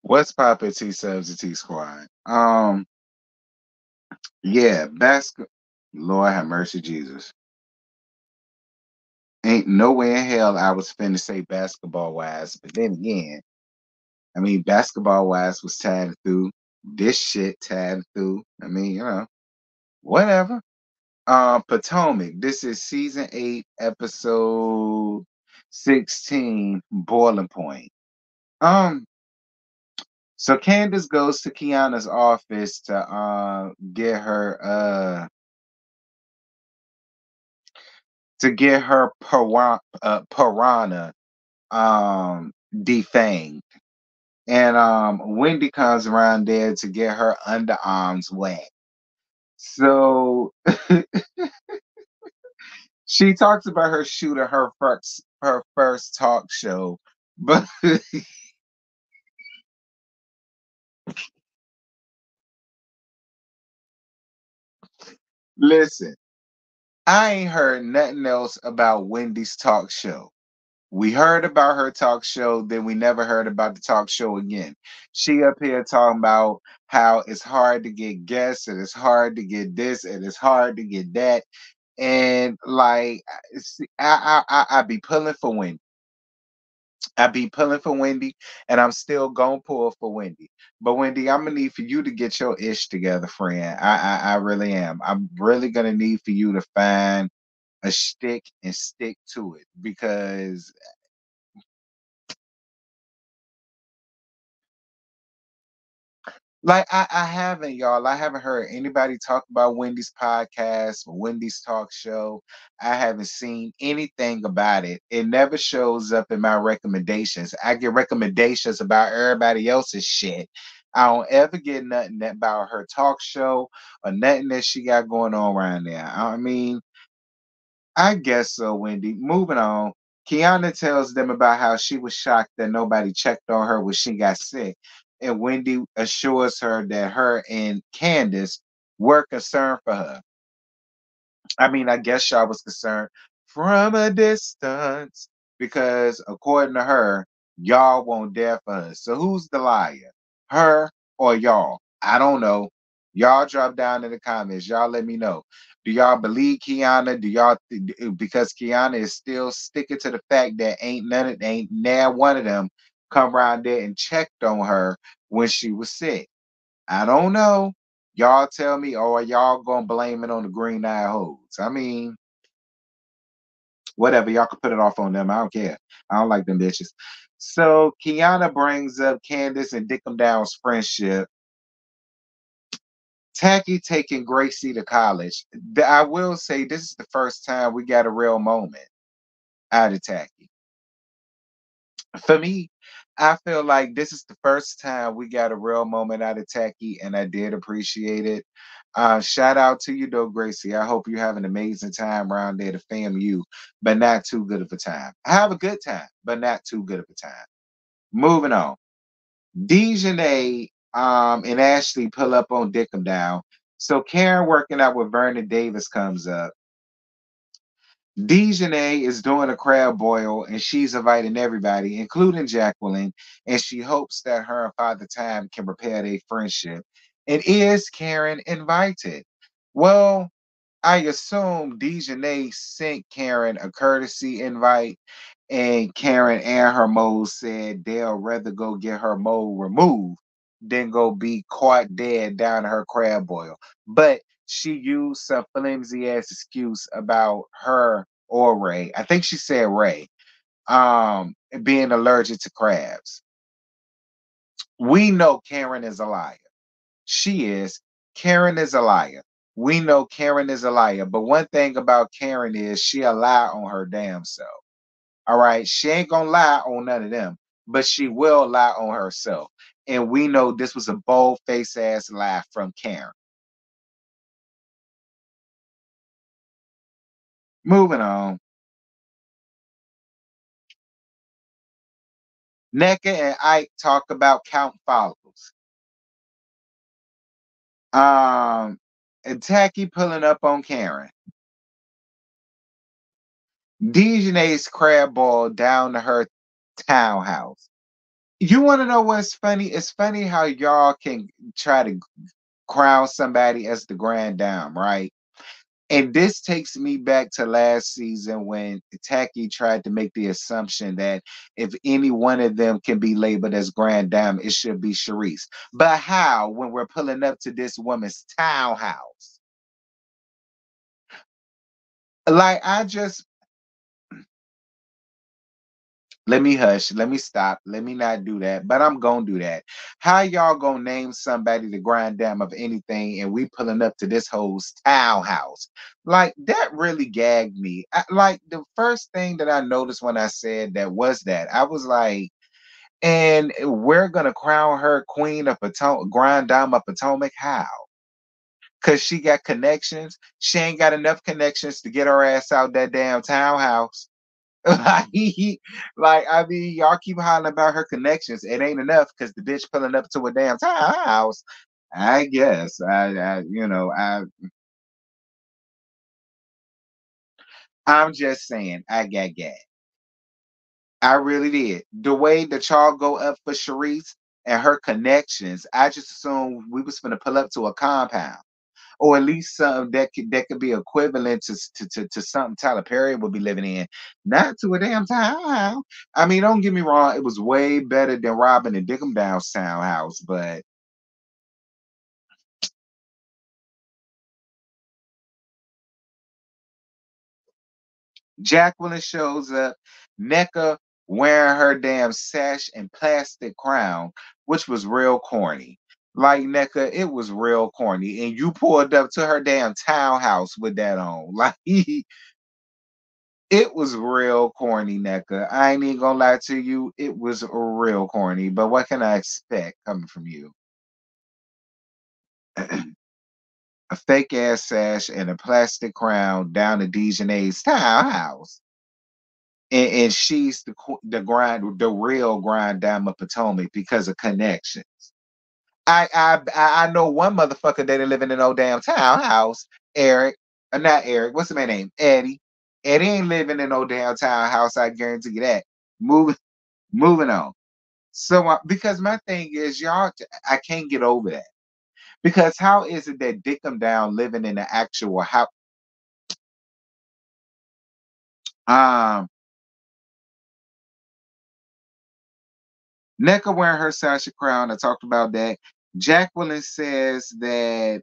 What's poppin' T subs and T squad? Yeah, basketball. Lord have mercy, Jesus. Ain't no way in hell I was finna say basketball wise, but then again, I mean basketball wise was tied through. This shit tied through. I mean, whatever. Potomac. This is season 8, episode 16, Boiling Point. Um, so Candace goes to Kiana's office to get her piranha defanged. And Wendy comes around there to get her underarms wet. So she talks about her shooting her first talk show. But listen, I ain't heard nothing else about Wendy's talk show. We heard about her talk show, then we never heard about the talk show again. She up here talking about how it's hard to get guests and it's hard to get this and it's hard to get that. And like I be pulling for Wendy. I be pulling for Wendy, and I'm still gonna pull for Wendy. But Wendy, I'm gonna need for you to get your ish together, friend. I really am. I'm really gonna need for you to find a stick and stick to it because like I haven't, y'all. I haven't heard anybody talk about Wendy's podcast or Wendy's talk show. I haven't seen anything about it. It never shows up in my recommendations. I get recommendations about everybody else's shit. I don't ever get nothing about her talk show or nothing that she got going on around there. I mean, I guess so, Wendy. Moving on. Kiana tells them about how she was shocked that nobody checked on her when she got sick. And Wendy assures her that her and Candace were concerned for her. I mean, I guess y'all was concerned from a distance because according to her, y'all won't dare for her. So who's the liar? Her or y'all? I don't know. Y'all drop down in the comments. Y'all let me know. Do y'all believe Kiana? Do y'all because Kiana is still sticking to the fact that ain't now one of them come around there and checked on her when she was sick. I don't know. Y'all tell me, or are y'all gonna blame it on the green eye hoes? I mean, whatever. Y'all can put it off on them. I don't care. I don't like them bitches. So Kiana brings up Candace and Dickum Down's friendship. Tacky taking Gracie to college. I will say this is the first time we got a real moment out of Tacky. For me, I feel like this is the first time we got a real moment out of Tacky, and I did appreciate it. Shout out to you, though, Gracie. I hope you have an amazing time around there to FAMU, but not too good of a time. Have a good time, but not too good of a time. Moving on. Dejanay and Ashley pull up on Dickum Down. So Karen working out with Vernon Davis comes up. Dejanay is doing a crab boil and she's inviting everybody, including Jacqueline, and she hopes that her and Father Time can repair their friendship. And is Karen invited? Well, I assume Dejanay sent Karen a courtesy invite, and Karen and her mole said they'll rather go get her mole removed than go be caught dead down her crab boil. But she used some flimsy ass excuse about her or Ray. I think she said Ray, being allergic to crabs. We know Karen is a liar. She is. Karen is a liar. We know Karen is a liar. But one thing about Karen is she'll lie on her damn self. All right. She ain't gonna lie on none of them, but she will lie on herself. And we know this was a bold face ass lie from Karen. Moving on. Necka and Ike talk about Count Follows. And Tacky pulling up on Karen. Dejanay's crab ball down to her townhouse. You want to know what's funny? It's funny how y'all can try to crown somebody as the grand dame, right? And this takes me back to last season when Tacky tried to make the assumption that if any one of them can be labeled as grand dame, it should be Sharice. But how when we're pulling up to this woman's townhouse? Like I just let me hush, let me stop, let me not do that, but I'm gonna do that. How y'all gonna name somebody the grand dame of anything and we pulling up to this whole's townhouse? Like that really gagged me. Like the first thing that I noticed when I said that was that I was like, and we're gonna crown her queen of Potomac, grand dame of Potomac. How? Cause she got connections. She ain't got enough connections to get her ass out that damn townhouse. like, I mean, y'all keep hollering about her connections. It ain't enough because the bitch pulling up to a damn house. I guess I'm just saying, I got gas. I really did. The way that y'all go up for Sharice and her connections, I just assumed we was gonna pull up to a compound. Or at least something that could be equivalent to something Tyler Perry would be living in, not to a damn townhouse. I mean, don't get me wrong, it was way better than Robin and Dickham Down's townhouse, but Jacqueline shows up, NECA wearing her damn sash and plastic crown, which was real corny. Like NECA, it was real corny, and you pulled up to her damn townhouse with that on. Like it was real corny, NECA. I ain't even gonna lie to you. It was real corny, but what can I expect coming from you? A fake ass sash and a plastic crown down to Dejanay's townhouse. And she's the real grind down of Potomac because of connections. I know one motherfucker that ain't living in no damn townhouse. Eric, not Eric. What's the man name? Eddie. Eddie ain't living in no damn townhouse. I guarantee you that. Moving moving on. So, because my thing is, y'all, I can't get over that. Because how is it that Dickham Down living in the actual house? Um, NECA wearing her Sasha crown. I talked about that. Jacqueline says that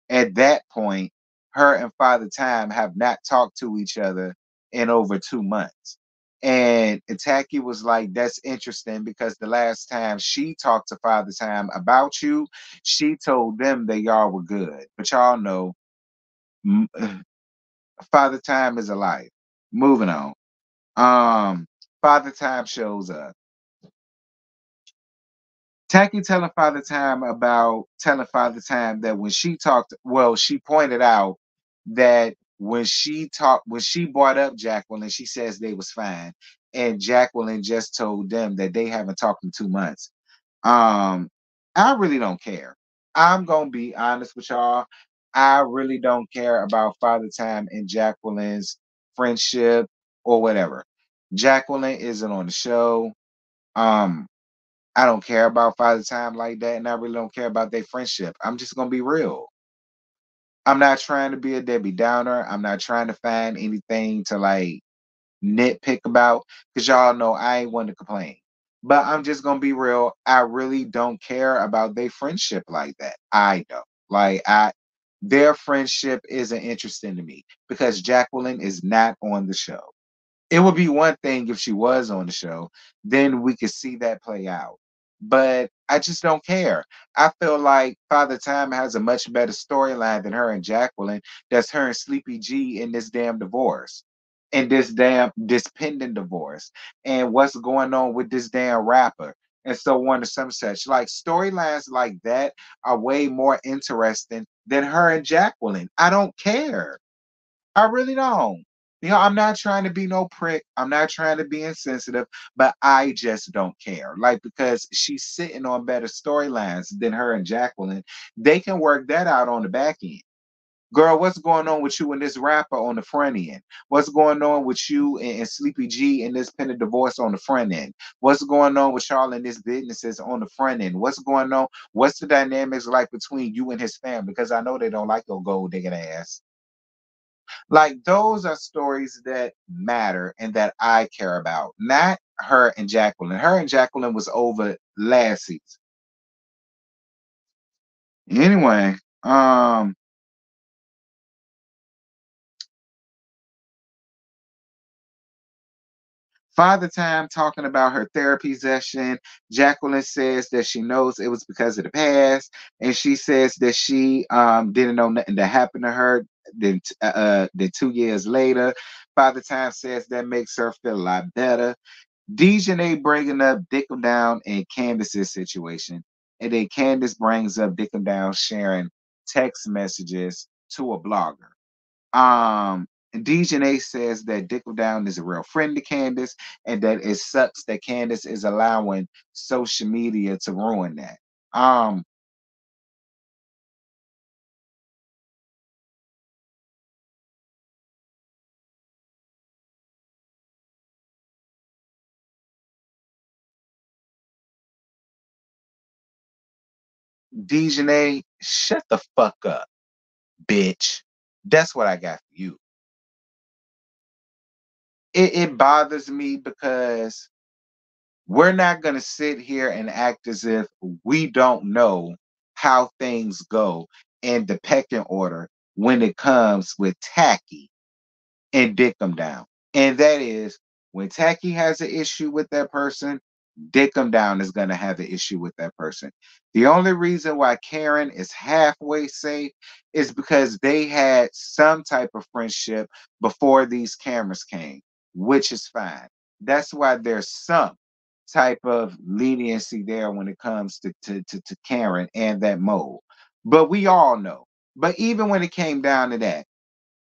at that point, her and Father Time have not talked to each other in over 2 months. And Itaki was like, that's interesting because the last time she talked to Father Time about you, she told them that y'all were good. But y'all know m- Father Time is alive. Moving on. Um, Father Time shows up. Tacky telling Father Time that when she talked, well, she pointed out that when she brought up Jacqueline, she says they was fine, and Jacqueline just told them that they haven't talked in 2 months. Um, I really don't care. I'm gonna be honest with y'all. I really don't care about Father Time and Jacqueline's friendship or whatever. Jacqueline isn't on the show. Um, I don't care about Father Time like that, and I really don't care about their friendship. I'm just gonna be real. I'm not trying to be a Debbie Downer. I'm not trying to find anything to like nitpick about because y'all know I ain't one to complain. But I'm just gonna be real. I really don't care about their friendship like that. I don't. Their friendship isn't interesting to me because Jacqueline is not on the show. It would be one thing if she was on the show, then we could see that play out. But I just don't care. I feel like Father Time has a much better storyline than her and Jacqueline. That's her and Sleepy G in this damn divorce. In this pending divorce. And what's going on with this damn rapper. And so on and some such. Like storylines like that are way more interesting than her and Jacqueline. I don't care. I really don't. I'm not trying to be no prick. I'm not trying to be insensitive, but I just don't care. Like, because she's sitting on better storylines than her and Jacqueline, they can work that out on the back end. Girl, what's going on with you and this rapper on the front end? What's going on with you and Sleepy G and this pen of divorce on the front end? What's going on with y'all and this businesses on the front end? What's going on? What's the dynamics like between you and his family? Because I know they don't like your gold digging ass. Like those are stories that matter and that I care about, not her and Jacqueline. Her and Jacqueline was over last season. Anyway, Father Time talking about her therapy session. Jacqueline says that she knows it was because of the past, and she says that she didn't know nothing that happened to her. Then 2 years later, Father Time says that makes her feel a lot better. Dejanay bringing up Dickum Down and Candace's situation, and then Candace brings up Dickum Down sharing text messages to a blogger. And Dejanay says that Dickum Down is a real friend to Candace, and that it sucks that Candace is allowing social media to ruin that. Dejanay, shut the fuck up, bitch. That's what I got for you. It bothers me because we're not going to sit here and act as if we don't know how things go in the pecking order when it comes with Tacky and Dick 'em Down. And that is when Tacky has an issue with that person, Dick 'em Down is going to have an issue with that person. The only reason why Karen is halfway safe is because they had some type of friendship before these cameras came, which is fine. That's why there's some type of leniency there when it comes to Karen and that mole. But we all know. But even when it came down to that,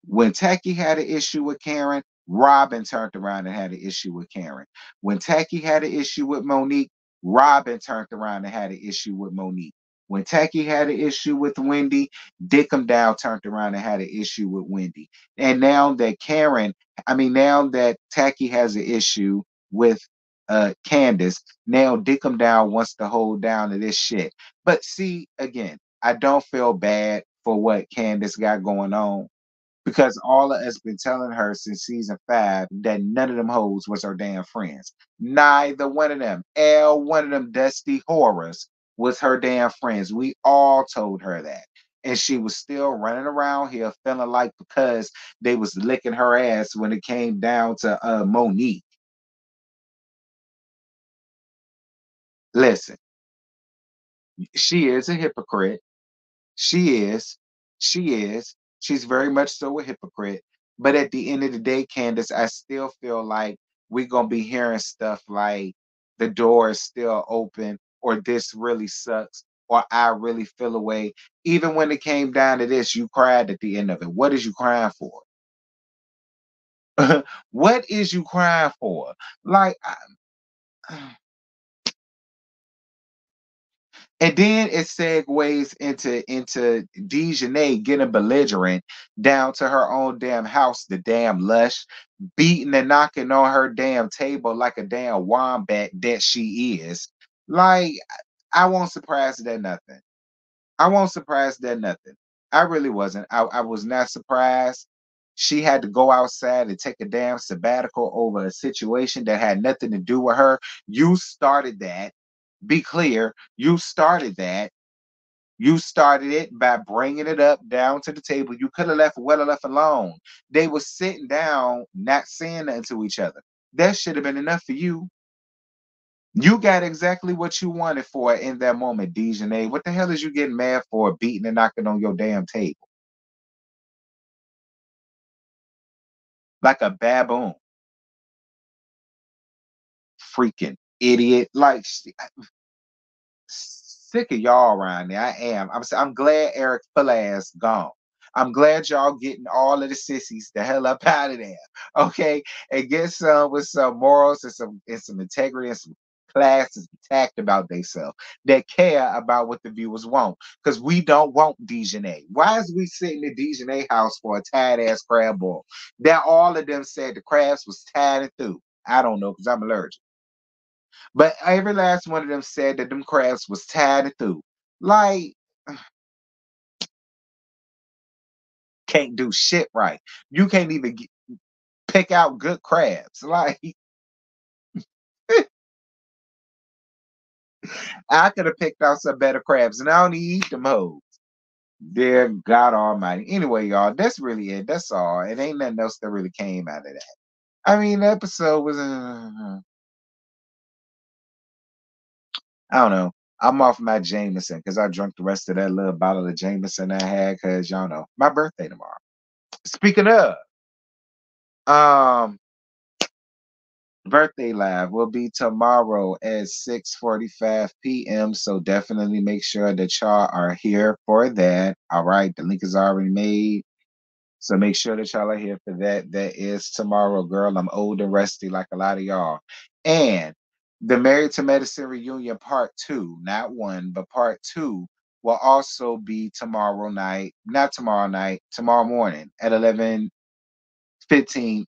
when Tacky had an issue with Karen, Robin turned around and had an issue with Karen. When Tacky had an issue with Monique, Robin turned around and had an issue with Monique. When Tacky had an issue with Wendy, Dickum Dow turned around and had an issue with Wendy. And now that now that Tacky has an issue with Candace, now Dickum Dow wants to hold down to this shit. But see, again, I don't feel bad for what Candace got going on because all of us been telling her since season 5 that none of them hoes was her damn friends. Neither one of them. One of them dusty horrors was her damn friends. We all told her that. And she was still running around here feeling like because they was licking her ass when it came down to Monique. Listen, she is a hypocrite. She is. She is. She's very much so a hypocrite. But at the end of the day, Candace, I still feel like we're gonna be hearing stuff like the door is still open, or this really sucks, or I really feel away. Even when it came down to this, you cried at the end of it. What is you crying for? What is you crying for? Like, and then it segues into Dejanay getting belligerent down to her own damn house, the damn lush, beating and knocking on her damn table like a damn wombat that she is. Like, I won't surprise that nothing. I won't surprise that nothing. I really wasn't. I was not surprised. She had to go outside and take a damn sabbatical over a situation that had nothing to do with her. You started that. Be clear, you started that. You started it by bringing it up down to the table. You could have left well left alone. They were sitting down, not saying nothing to each other. That should have been enough for you. You got exactly what you wanted for it in that moment, Dejanay. What the hell is you getting mad for beating and knocking on your damn table? Like a baboon. Freaking idiot. Like, sick of y'all around there. I am. I'm glad Eric Fullass gone. I'm glad y'all getting all of the sissies the hell up out of there. Okay. And get some with some morals and some integrity and some classes tact about themselves, that care about what the viewers want. Because we don't want Dejanay. Why is we sitting in Dejanay house for a tired ass crab boil? That all of them said the crabs was tired and through. I don't know because I'm allergic. But every last one of them said that them crabs was tired and through. Like, can't do shit right. You can't even pick out good crabs. Like, I could have picked out some better crabs, and I don't even eat them hoes. Dear God Almighty. Anyway, y'all, that's really it. That's all. It ain't nothing else that really came out of that. I mean, the episode was, I don't know. I'm off my Jameson because I drank the rest of that little bottle of Jameson I had because y'all know my birthday tomorrow. Speaking of, um, birthday live will be tomorrow at 6:45 p.m. So definitely make sure that y'all are here for that. All right, the link is already made. So make sure that y'all are here for that. That is tomorrow, girl. I'm old and rusty like a lot of y'all. And the Married to Medicine reunion part two, not one, but part two will also be tomorrow night, not tomorrow night, tomorrow morning at 11:15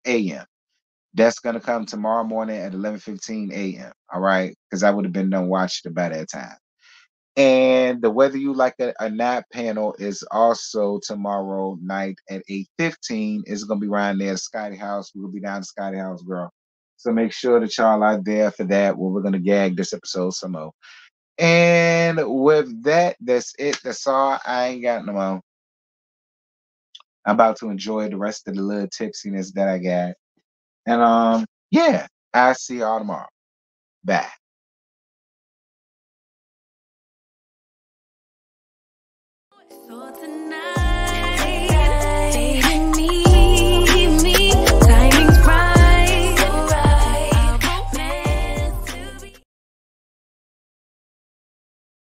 a.m. That's gonna come tomorrow morning at 11:15 a.m. All right, because I would have been done watching it by that time. And the Whether You Like It or Not panel is also tomorrow night at 8:15. It's gonna be around there at Scotty House. We'll be down to Scotty House, girl. So make sure that y'all are there for that. Where we're gonna gag this episode some more. And with that, that's it. That's all. I ain't got no more. I'm about to enjoy the rest of the little tipsiness that I got. And yeah, I'll see y'all tomorrow. Bye. So tonight